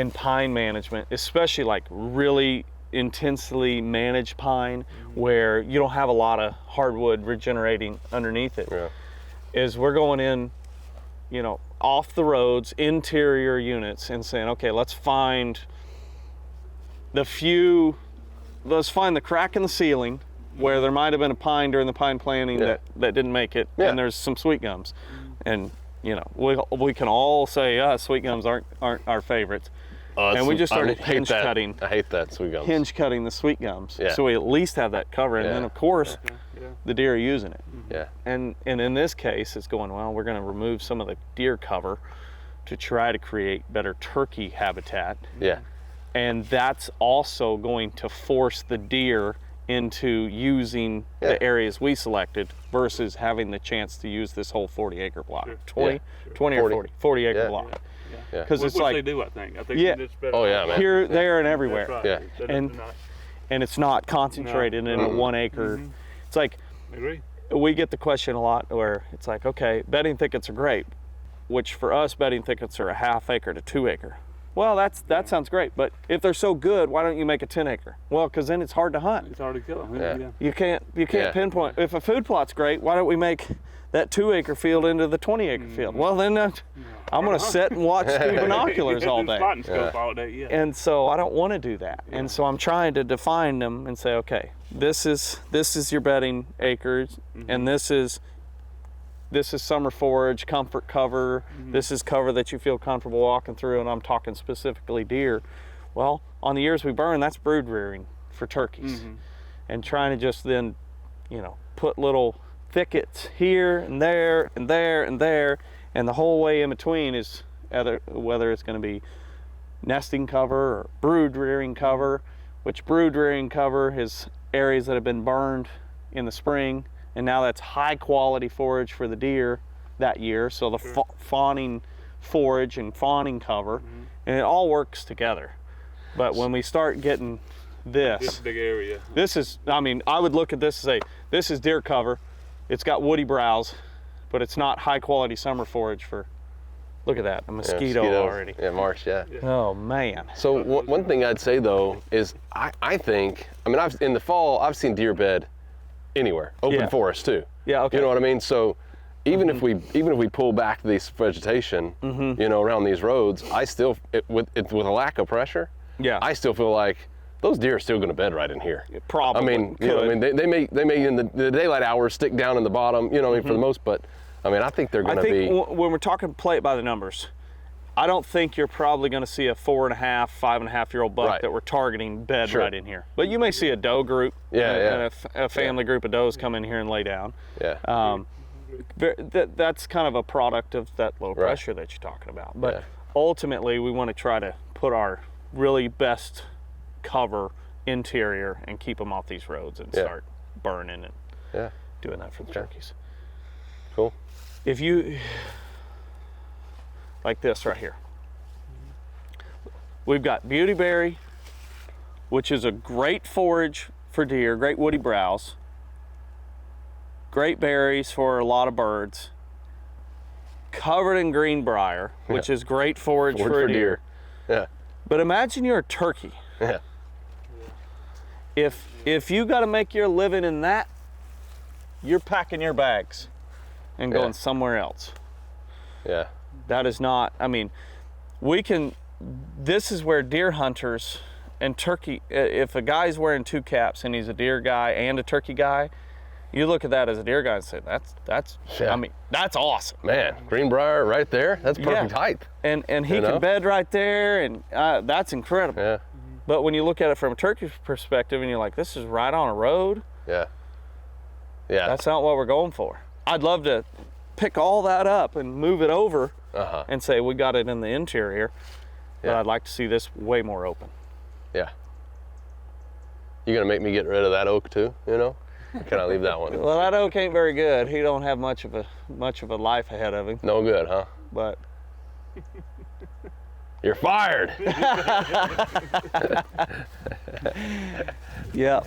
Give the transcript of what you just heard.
in pine management, especially like really intensely managed pine where you don't have a lot of hardwood regenerating underneath it, is we're going in, you know, off the roads, interior units, and saying, okay, let's find the crack in the ceiling where there might have been a pine during the pine planting that didn't make it, and there's some sweet gums. And you know, we can all say, sweet gums aren't our favorites. And we just started hinge cutting. I hate that, sweet gums. Hinge cutting the sweet gums. So we at least have that cover. And then of course, the deer are using it. And in this case, it's going, well, we're gonna remove some of the deer cover to try to create better turkey habitat. And that's also going to force the deer into using the areas we selected versus having the chance to use this whole 40-acre block. 20 or 40 acre block. Because it's like they do, I think it's better. Oh yeah, man. Here, there, and everywhere. Right. And it's not concentrated in a 1 acre. It's like, I agree. We get the question a lot where it's like, okay, bedding thickets are great, which for us, bedding thickets are a 1/2 acre to 2 acre. Well, that sounds great, but if they're so good, why don't you make a 10 acre? Well, because then it's hard to hunt. It's hard to kill them. You can't pinpoint. If a food plot's great, why don't we make that 2 acre field into the 20 acre field? Well, then I'm going to sit and watch through binoculars all day. All day. And so I don't want to do that. And so I'm trying to define them and say, okay, this is your bedding acres, and this is summer forage, comfort cover. This is cover that you feel comfortable walking through, and I'm talking specifically deer. Well, on the years we burn, that's brood rearing for turkeys. And trying to just then, you know, put little thickets here and there and there and there, and the whole way in between is whether it's going to be nesting cover or brood rearing cover, which brood rearing cover is areas that have been burned in the spring, and now that's high quality forage for the deer that year. So the fawning forage and fawning cover, and it all works together. But when we start getting this big area, this is, I mean, I would look at this and say, this is deer cover. It's got woody browse, but it's not high quality summer forage for, look at that, a mosquito already. Yeah, marsh, Oh man. So one thing I'd say though is I think, I mean, in the fall, I've seen deer bed anywhere, open forest too. You know what I mean? So even if we pull back this vegetation, you know, around these roads, I still, with a lack of pressure, I still feel like those deer are still going to bed right in here. Probably. I mean, you know, I mean, they may in the daylight hours stick down in the bottom, you know, I mean, for the most, but I mean, I think they're going to be. When we're talking play it by the numbers, I don't think you're probably going to see a 4.5, 5.5-year-old buck that we're targeting bed right in here. But you may see a doe group, and a family group of does come in here and lay down. That's kind of a product of that low pressure that you're talking about. But ultimately, we want to try to put our really best cover interior and keep them off these roads and start burning and doing that for the turkeys. Cool. If you, like this right here, we've got beautyberry, which is a great forage for deer, great woody browse, great berries for a lot of birds, covered in greenbrier, which is great forage for deer. But imagine you're a turkey. If you got to make your living in that, you're packing your bags and going somewhere else. That is not, I mean, this is where deer hunters and turkey, if a guy's wearing 2 caps and he's a deer guy and a turkey guy, you look at that as a deer guy and say, that's I mean, that's awesome. Man, greenbrier right there, that's perfect height. And he can bed right there, and that's incredible. But when you look at it from a turkey perspective and you're like, this is right on a road. That's not what we're going for. I'd love to pick all that up and move it over and say we got it in the interior, but I'd like to see this way more open. You gonna make me get rid of that oak too, you know? Or can I leave that one? Well, that oak ain't very good. He don't have much of a life ahead of him. No good, huh? But you're fired. Yeah.